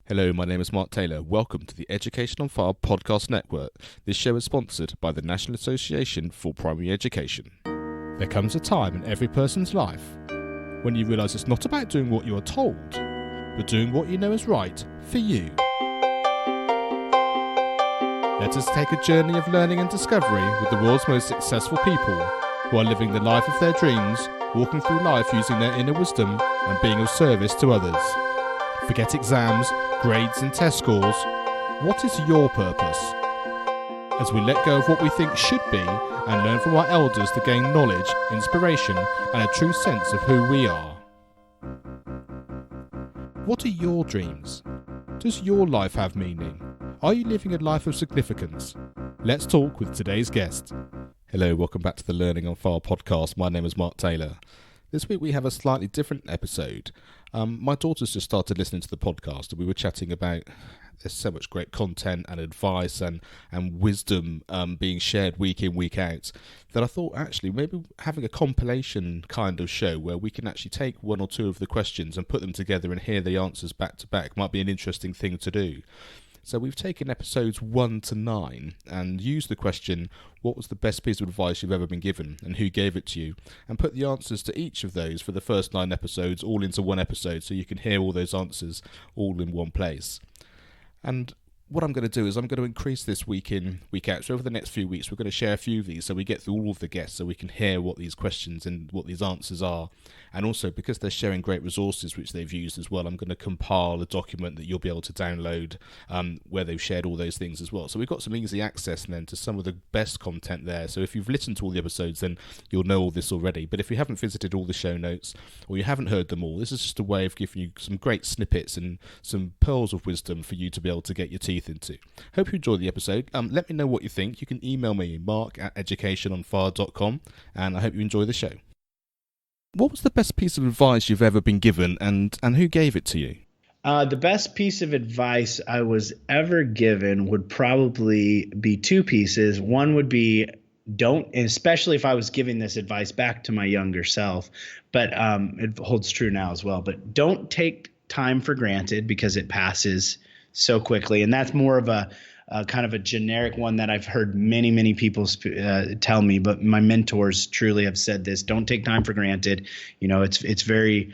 Hello, my name is Mark Taylor. Welcome to the Education on Fire podcast network. This show is sponsored by the National Association for Primary Education. There comes a time in every person's life when you realise it's not about doing what you are told, but doing what you know is right for you. Let us take a journey of learning and discovery with the world's most successful people who are living the life of their dreams, walking through life using their inner wisdom and being of service to others. Forget exams, grades and test scores. What is your purpose? As we let go of what we think should be and learn from our elders to gain knowledge, inspiration and a true sense of who we are. What are your dreams? Does your life have meaning? Are you living a life of significance? Let's talk with today's guest. Hello, welcome back to the Learning on Fire podcast. My name is Mark Taylor. This week we have a slightly different episode. My daughter's just started listening to the podcast and we were chatting about there's so much great content and advice and wisdom being shared week in, week out, that I thought actually maybe having a compilation kind of show where we can actually take one or two of the questions and put them together and hear the answers back to back might be an interesting thing to do. So we've taken episodes 1 to 9 and used the question, what was the best piece of advice you've ever been given and who gave it to you? And put the answers to each of those for the first 9 episodes all into one episode so you can hear all those answers all in one place. And what I'm going to do is I'm going to increase this week in, week out. So over the next few weeks, we're going to share a few of these so we get through all of the guests so we can hear what these questions and what these answers are. And also, because they're sharing great resources which they've used as well, I'm going to compile a document that you'll be able to download where they've shared all those things as well. So we've got some easy access then to some of the best content there. So if you've listened to all the episodes, then you'll know all this already. But if you haven't visited all the show notes or you haven't heard them all, this is just a way of giving you some great snippets and some pearls of wisdom for you to be able to get your teeth into. Hope you enjoyed the episode. Let me know what you think. You can email me, mark@educationonfire.com, and I hope you enjoy the show. What was the best piece of advice you've ever been given, and who gave it to you? The best piece of advice I was ever given would probably be 2 pieces. One would be don't, especially if I was giving this advice back to my younger self, but it holds true now as well, but don't take time for granted because it passes so quickly. And that's more of a kind of a generic one that I've heard many people tell me, but my mentors truly have said this: don't take time for granted. You know, it's very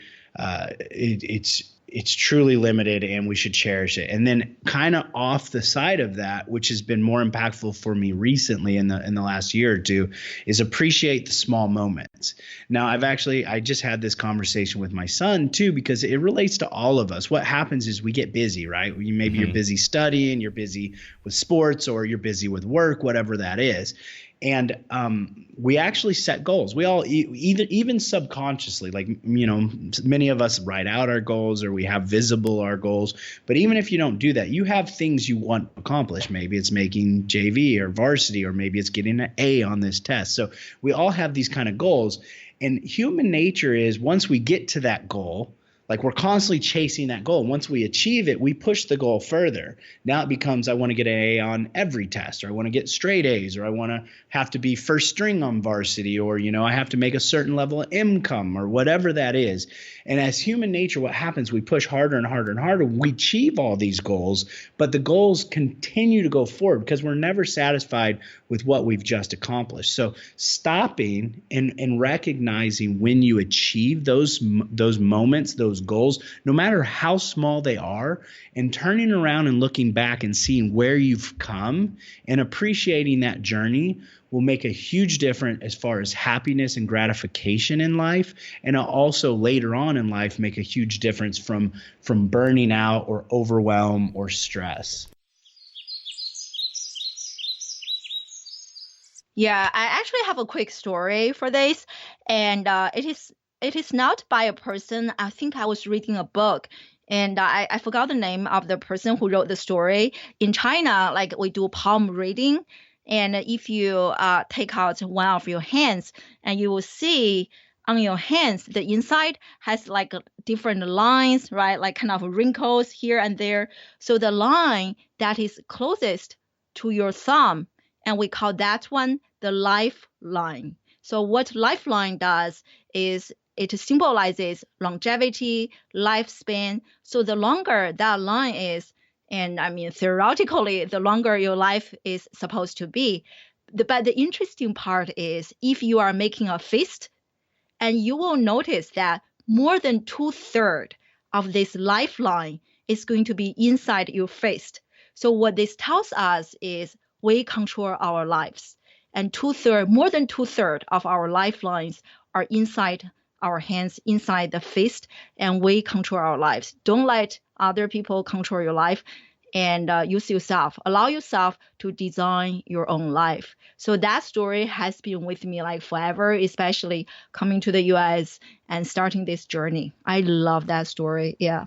it's truly limited and we should cherish it. And then kind of off the side of that, which has been more impactful for me recently in the last year or two, is appreciate the small moments. Now, I just had this conversation with my son too, because it relates to all of us. What happens is we get busy, right? Maybe you're busy studying, you're busy with sports, or you're busy with work, whatever that is. And we actually set goals. We all even subconsciously, like, you know, many of us write out our goals or we have visible our goals. But even if you don't do that, you have things you want to accomplish. Maybe it's making JV or varsity, or maybe it's getting an A on this test. So we all have these kind of goals. And human nature is, once we get to that goal, like, we're constantly chasing that goal. Once we achieve it, we push the goal further. Now it becomes, I want to get an A on every test, or I want to get straight A's, or I want to have to be first string on varsity, or, you know, I have to make a certain level of income, or whatever that is. And as human nature, what happens, we push harder and harder and harder. We achieve all these goals, but the goals continue to go forward because we're never satisfied with what we've just accomplished. So stopping and recognizing when you achieve those moments, those goals, no matter how small they are, and turning around and looking back and seeing where you've come and appreciating that journey will make a huge difference as far as happiness and gratification in life. And also later on in life, make a huge difference from burning out or overwhelm or stress. Yeah, I actually have a quick story for this, and it is not by a person. I think I was reading a book, and I forgot the name of the person who wrote the story. In China, like, we do palm reading, and if you take out one of your hands, and you will see on your hands, the inside has like different lines, right? Like kind of wrinkles here and there. So the line that is closest to your thumb, and we call that one the lifeline. So what lifeline does is it symbolizes longevity, lifespan. So the longer that line is, and I mean, theoretically, the longer your life is supposed to be. But the interesting part is if you are making a fist, and you will notice that more than 2/3 of this lifeline is going to be inside your fist. So what this tells us is we control our lives. And more than 2/3 of our lifelines are inside our hands, inside the fist, and we control our lives. Don't let other people control your life, and use yourself. Allow yourself to design your own life. So that story has been with me like forever, especially coming to the US and starting this journey. I love that story. Yeah.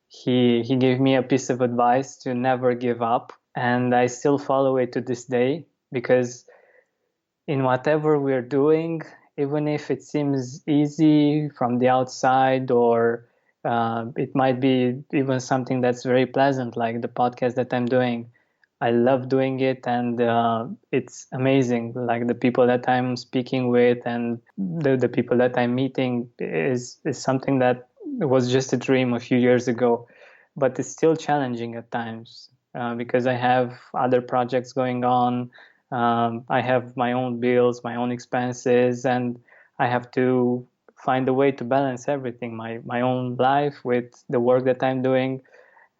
He gave me a piece of advice to never give up, and I still follow it to this day, because in whatever we're doing, even if it seems easy from the outside, or it might be even something that's very pleasant, like the podcast that I'm doing, I love doing it, and it's amazing. Like the people that I'm speaking with and the people that I'm meeting is something that was just a dream a few years ago, but it's still challenging at times because I have other projects going on. I have my own bills, my own expenses, and I have to find a way to balance everything, my own life with the work that I'm doing.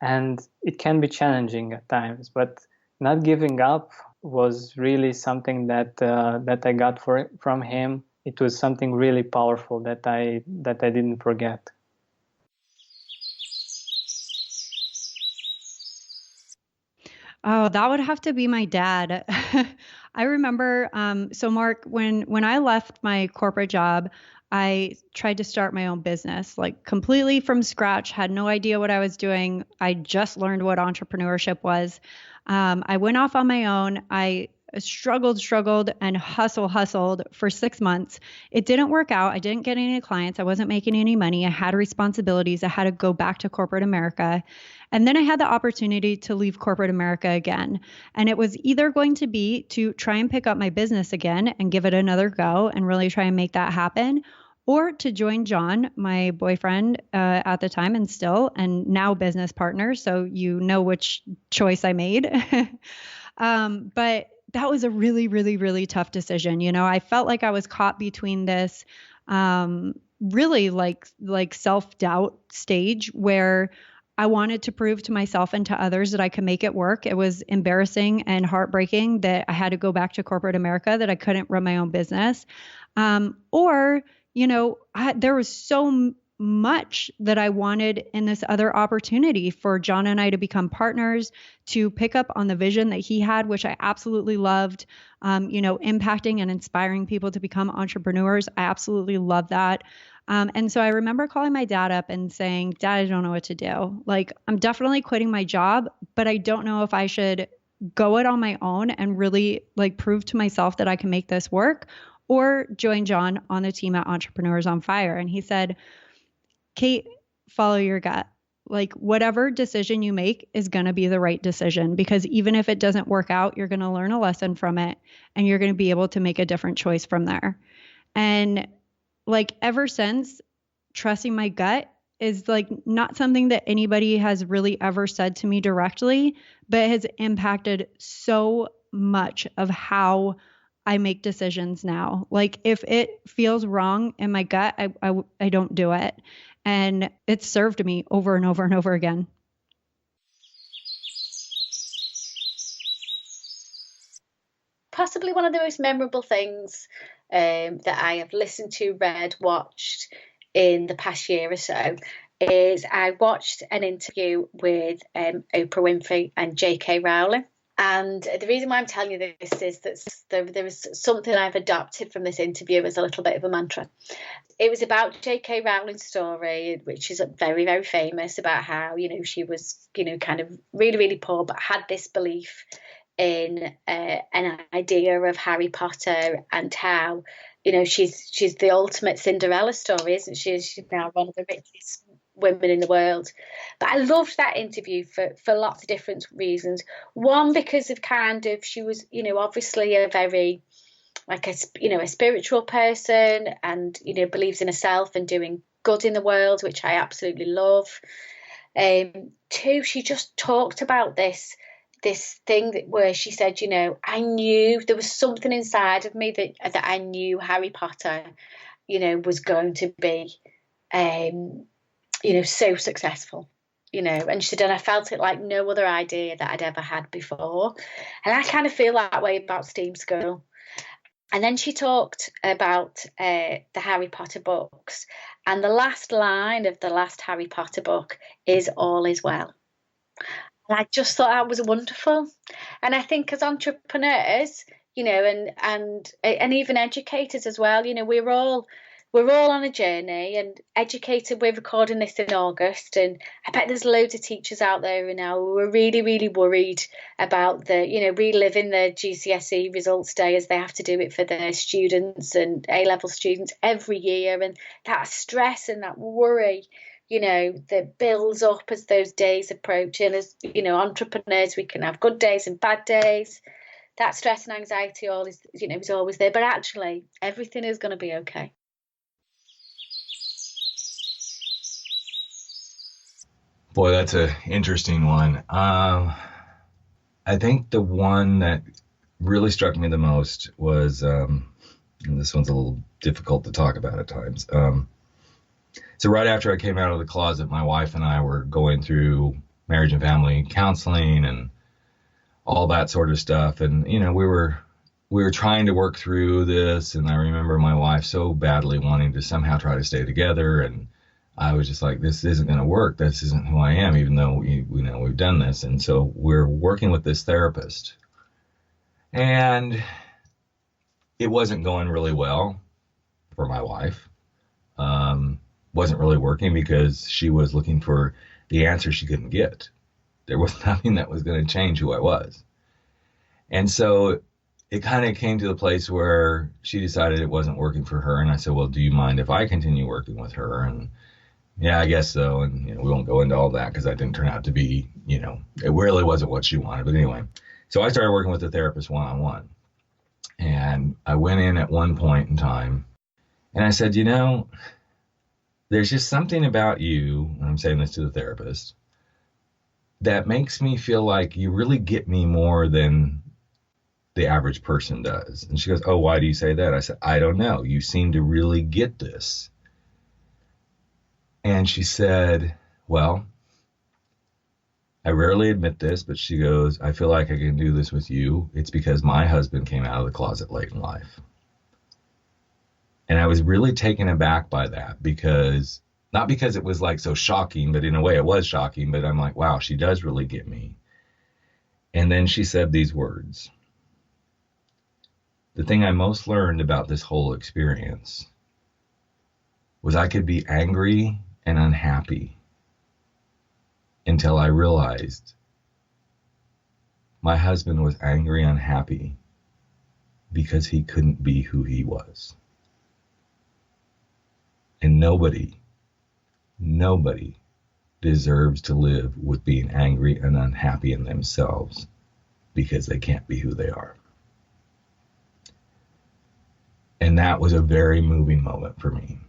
And it can be challenging at times, but not giving up was really something that I got from him. It was something really powerful that I didn't forget. Oh, that would have to be my dad. I remember, so Mark, when I left my corporate job, I tried to start my own business, like completely from scratch, had no idea what I was doing. I just learned what entrepreneurship was. I went off on my own. I struggled and hustled for 6 months. It didn't work out. I didn't get any clients. I wasn't making any money. I had responsibilities. I had to go back to corporate America. And then I had the opportunity to leave corporate America again. And it was either going to be to try and pick up my business again and give it another go and really try and make that happen, or to join John, my boyfriend at the time and still, and now business partner. So you know which choice I made. But that was a really, really, really tough decision. You know, I felt like I was caught between this really like self-doubt stage where I wanted to prove to myself and to others that I could make it work. It was embarrassing and heartbreaking that I had to go back to corporate America, that I couldn't run my own business. Or, you know, there was so much that I wanted in this other opportunity for John and I to become partners, to pick up on the vision that he had, which I absolutely loved, you know, impacting and inspiring people to become entrepreneurs. I absolutely love that. And so I remember calling my dad up and saying, Dad, I don't know what to do. Like, I'm definitely quitting my job, but I don't know if I should go it on my own and really like prove to myself that I can make this work, or join John on the team at Entrepreneurs on Fire. And he said, Kate, follow your gut. Like, whatever decision you make is going to be the right decision, because even if it doesn't work out, you're going to learn a lesson from it and you're going to be able to make a different choice from there. And like, ever since, trusting my gut is like not something that anybody has really ever said to me directly, but has impacted so much of how I make decisions now. Like, if it feels wrong in my gut, I don't do it. And it's served me over and over and over again. Possibly one of the most memorable things that I have listened to, read, watched in the past year or so is I watched an interview with Oprah Winfrey and J.K. Rowling. And the reason why I'm telling you this is that there is something I've adopted from this interview as a little bit of a mantra. It was about J.K. Rowling's story, which is very, very famous, about how, you know, she was, you know, kind of really, really poor, but had this belief in an idea of Harry Potter, and how she's the ultimate Cinderella story, isn't she? She's now one of the richest women in the world. But I loved that interview for lots of different reasons. One, because of she was, obviously a very a spiritual person, and believes in herself and doing good in the world, which I absolutely love. Two, she just talked about this thing where she said, I knew there was something inside of me that I knew Harry Potter, was going to be, so successful, and she said, and I felt it like no other idea that I'd ever had before. And I kind of feel that way about STEAM School. And then she talked about the Harry Potter books. And the last line of the last Harry Potter book is "All is well." And I just thought that was wonderful. And I think as entrepreneurs, and even educators as well, we're all on a journey. And educator, we're recording this in August, and I bet there's loads of teachers out there now who are really, really worried about reliving the GCSE results day, as they have to do it for their students and A-level students every year. And that stress and that worry, that builds up as those days approach. And as, entrepreneurs, we can have good days and bad days. That stress and anxiety is always there. But actually, everything is going to be okay. Boy, that's an interesting one. I think the one that really struck me the most was, and this one's a little difficult to talk about at times. So right after I came out of the closet, my wife and I were going through marriage and family counseling and all that sort of stuff. And, we were trying to work through this. And I remember my wife so badly wanting to somehow try to stay together. And I was just like, this isn't going to work. This isn't who I am, even though we've done this. And so we're working with this therapist. And it wasn't going really well for my wife. Wasn't really working because she was looking for the answer she couldn't get. There was nothing that was going to change who I was. And so it kind of came to the place where she decided it wasn't working for her. And I said, well, do you mind if I continue working with her? And yeah, I guess so. And, we won't go into all that because that didn't turn out to be, it really wasn't what she wanted. But anyway, so I started working with the therapist one-on-one. And I went in at one point in time and I said, there's just something about you, and I'm saying this to the therapist, that makes me feel like you really get me more than the average person does. And she goes, oh, why do you say that? I said, I don't know. You seem to really get this. And she said, well, I rarely admit this, but she goes, I feel like I can do this with you. It's because my husband came out of the closet late in life. And I was really taken aback by that not because it was like so shocking, but in a way it was shocking, but I'm like, wow, she does really get me. And then she said these words. The thing I most learned about this whole experience was I could be angry and unhappy until I realized my husband was angry and unhappy because he couldn't be who he was. And nobody deserves to live with being angry and unhappy in themselves because they can't be who they are. And that was a very moving moment for me.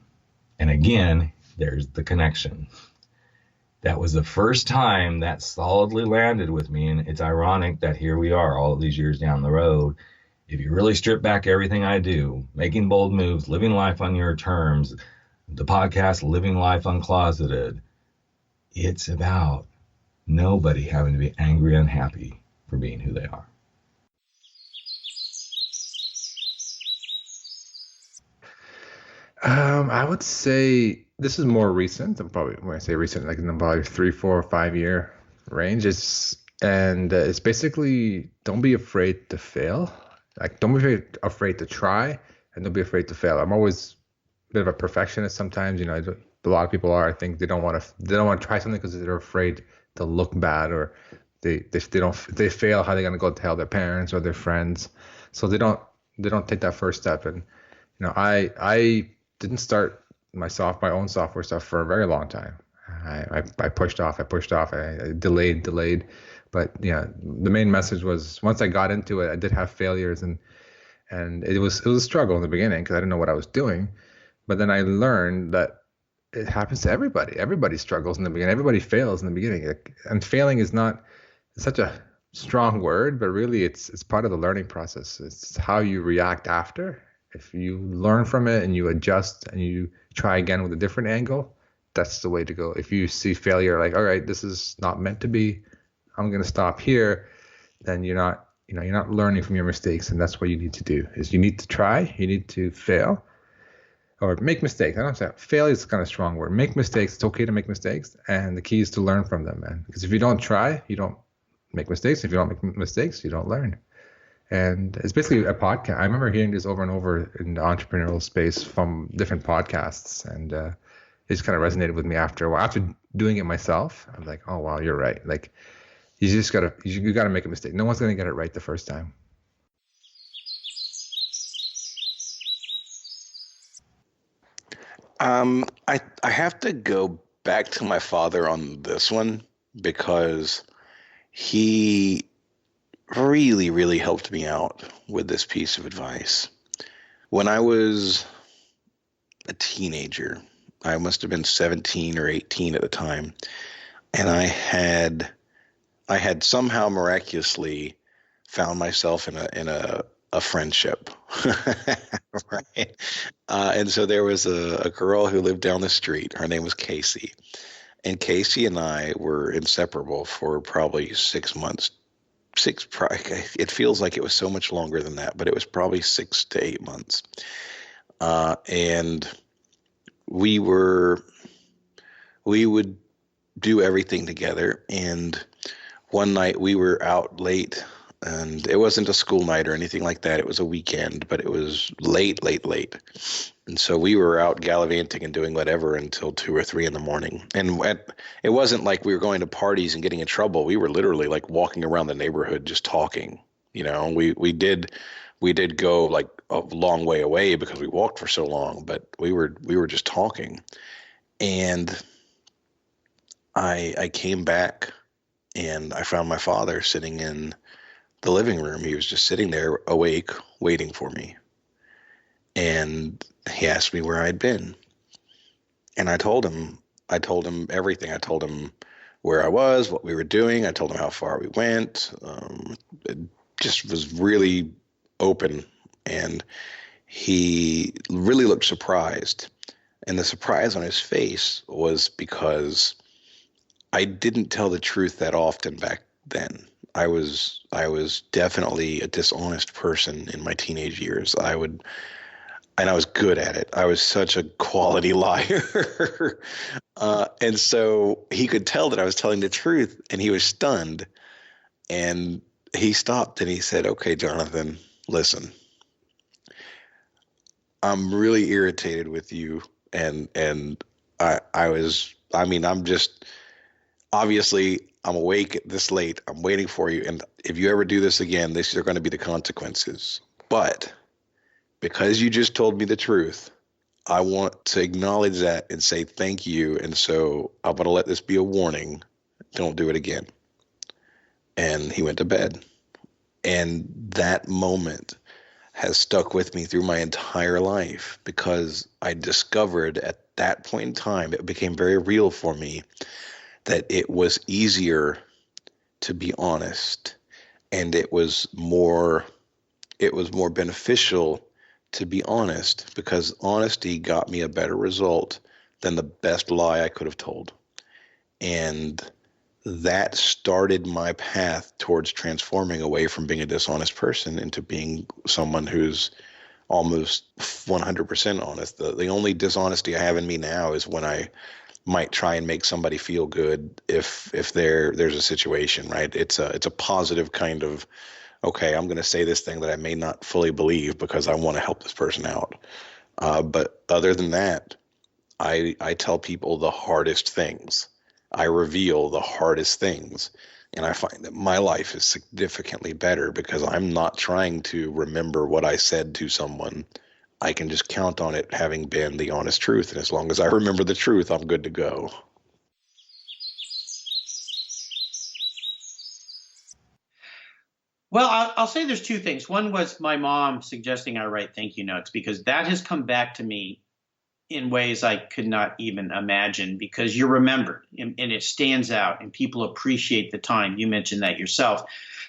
And again, there's the connection. That was the first time that solidly landed with me. And it's ironic that here we are all of these years down the road. If you really strip back everything I do, making bold moves, living life on your terms, the podcast, Living Life Uncloseted, it's about nobody having to be angry and unhappy for being who they are. I would say this is more recent. I'm probably, when I say recent, like in the probably 3, 4, 5 year range. It's basically don't be afraid to fail. Like don't be afraid to try, and don't be afraid to fail. I'm always a bit of a perfectionist sometimes. A lot of people are. I think they don't want to try something because they're afraid to look bad, or if they fail, how are they gonna go tell their parents or their friends? So they don't take that first step. And I didn't start my own software stuff for a very long time. I pushed off, I delayed. But yeah, the main message was once I got into it, I did have failures, and it was a struggle in the beginning because I didn't know what I was doing. But then I learned that it happens to everybody. Everybody struggles in the beginning. Everybody fails in the beginning. And failing is not such a strong word, but really it's part of the learning process. It's how you react after. If you learn from it and you adjust and you try again with a different angle, that's the way to go. If you see failure like, all right, this is not meant to be, I'm going to stop here, then you're not learning from your mistakes. And that's what you need to do is you need to try, you need to fail or make mistakes. I don't say fail is kind of a strong word. Make mistakes. It's okay to make mistakes. And the key is to learn from them, man. Because if you don't try, you don't make mistakes. If you don't make mistakes, you don't learn. And it's basically a podcast. I remember hearing this over and over in the entrepreneurial space from different podcasts. And it just kind of resonated with me after a while. After doing it myself, I'm like, oh, wow, you're right. Like, you gotta make a mistake. No one's going to get it right the first time. I have to go back to my father on this one because he really, really helped me out with this piece of advice. When I was a teenager, I must have been 17 or 18 at the time, and I had somehow miraculously found myself in a friendship, right? And so there was a girl who lived down the street. Her name was Casey. And Casey and I were inseparable for probably 6 months. It feels like it was so much longer than that, but it was probably 6 to 8 months. And we would do everything together. And one night we were out late, and it wasn't a school night or anything like that. It was a weekend, but it was late. And so we were out gallivanting and doing whatever until 2 or 3 in the morning. And it wasn't like we were going to parties and getting in trouble. We were literally like walking around the neighborhood just talking. We did go like a long way away because we walked for so long, but we were just talking. And I came back and I found my father sitting in the living room. He was just sitting there awake, waiting for me. And he asked me where I'd been. And I told him everything. I told him where I was, what we were doing. I told him how far we went. It just was really open. And he really looked surprised. And the surprise on his face was because I didn't tell the truth that often back then. I was definitely a dishonest person in my teenage years. And I was good at it. I was such a quality liar. And so he could tell that I was telling the truth, and he was stunned. And he stopped and he said, "Okay, Jonathan, listen, I'm really irritated with you. And I'm just, obviously I'm awake this late. I'm waiting for you. And if you ever do this again, these are going to be the consequences. But because you just told me the truth, I want to acknowledge that and say thank you. And so I'm going to let this be a warning. Don't do it again." And he went to bed. And that moment has stuck with me through my entire life because I discovered at that point in time, it became very real for me that it was easier to be honest, and it was more beneficial to be honest because honesty got me a better result than the best lie I could have told. And that started my path towards transforming away from being a dishonest person into being someone who's almost 100% honest. The only dishonesty I have in me now is when I might try and make somebody feel good if there's a situation, right? It's a positive kind of, okay, I'm going to say this thing that I may not fully believe because I want to help this person out. But other than that, I tell people the hardest things. I reveal the hardest things. And I find that my life is significantly better because I'm not trying to remember what I said to someone. I can just count on it having been the honest truth. And as long as I remember the truth, I'm good to go. Well, I'll say there's two things. One was my mom suggesting I write thank you notes, because that has come back to me in ways I could not even imagine, because you're remembered and it stands out and people appreciate the time. You mentioned that yourself.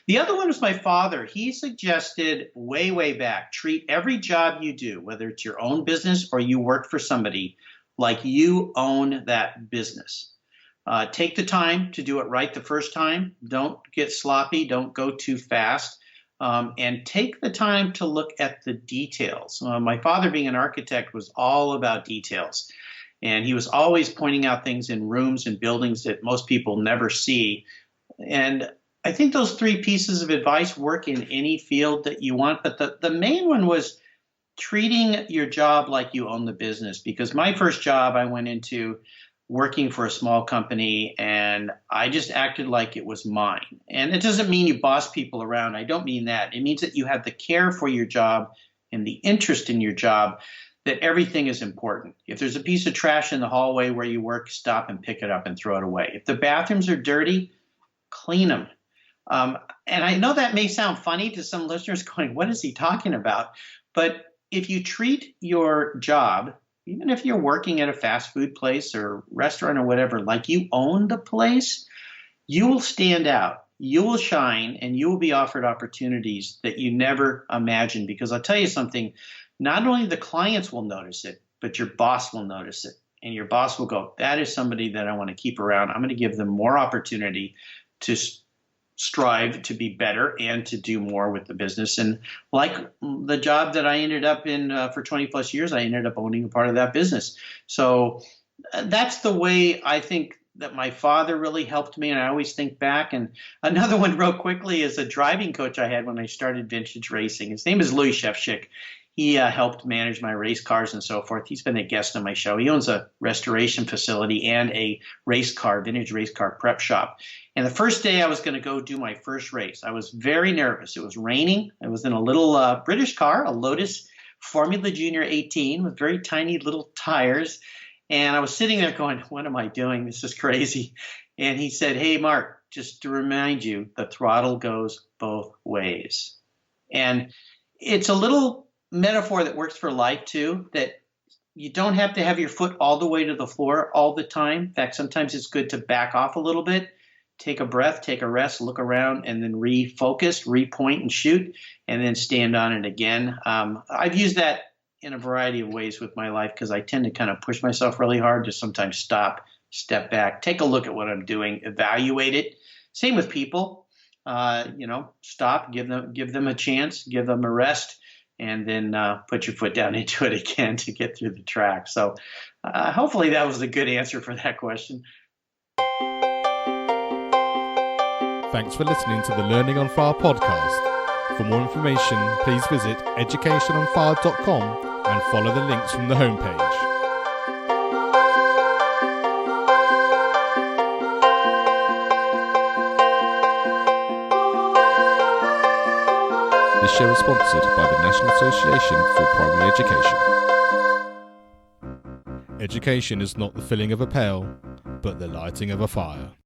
The other one was my father. He suggested way, way back, treat every job you do, whether it's your own business or you work for somebody, like you own that business. Take the time to do it right the first time. Don't get sloppy. Don't go too fast. And take the time to look at the details. My father, being an architect, was all about details. And he was always pointing out things in rooms and buildings that most people never see. And I think those three pieces of advice work in any field that you want. But the main one was treating your job like you own the business. Because my first job, I went into working for a small company, and I just acted like it was mine. And it doesn't mean you boss people around. I don't mean that. It means that you have the care for your job and the interest in your job, that everything is important. If there's a piece of trash in the hallway where you work, stop and pick it up and throw it away. If the bathrooms are dirty, clean them. And I know that may sound funny to some listeners going, what is he talking about? But if you treat your job, even if you're working at a fast food place or restaurant or whatever, like you own the place, you will stand out, you will shine, and you will be offered opportunities that you never imagined. Because I'll tell you something, not only the clients will notice it, but your boss will notice it. And your boss will go, that is somebody that I want to keep around. I'm going to give them more opportunity to strive to be better and to do more with the business. And like the job that I ended up in for 20 plus years, I ended up owning a part of that business. So that's the way I think that my father really helped me. And I always think back. And another one real quickly is a driving coach I had when I started vintage racing. His name is Louis Shevchik. He helped manage my race cars and so forth. He's been a guest on my show. He owns a restoration facility and a vintage race car prep shop. And the first day I was going to go do my first race, I was very nervous. It was raining. I was in a little British car, a Lotus Formula Junior 18 with very tiny little tires. And I was sitting there going, what am I doing? This is crazy. And he said, hey, Mark, just to remind you, the throttle goes both ways. And it's a little metaphor that works for life too, that you don't have to have your foot all the way to the floor all the time. In fact, sometimes it's good to back off a little bit, take a breath, take a rest, look around, and then refocus, repoint and shoot, and then stand on it again. I've used that in a variety of ways with my life, because I tend to kind of push myself really hard to sometimes stop, step back, take a look at what I'm doing, evaluate it. Same with people, stop, give them a chance, give them a rest, and then put your foot down into it again to get through the track. So hopefully that was a good answer for that question. Thanks for listening to the Learning on Fire podcast. For more information, please visit educationonfire.com and follow the links from the homepage. This show is sponsored by the National Association for Primary Education. Education is not the filling of a pail, but the lighting of a fire.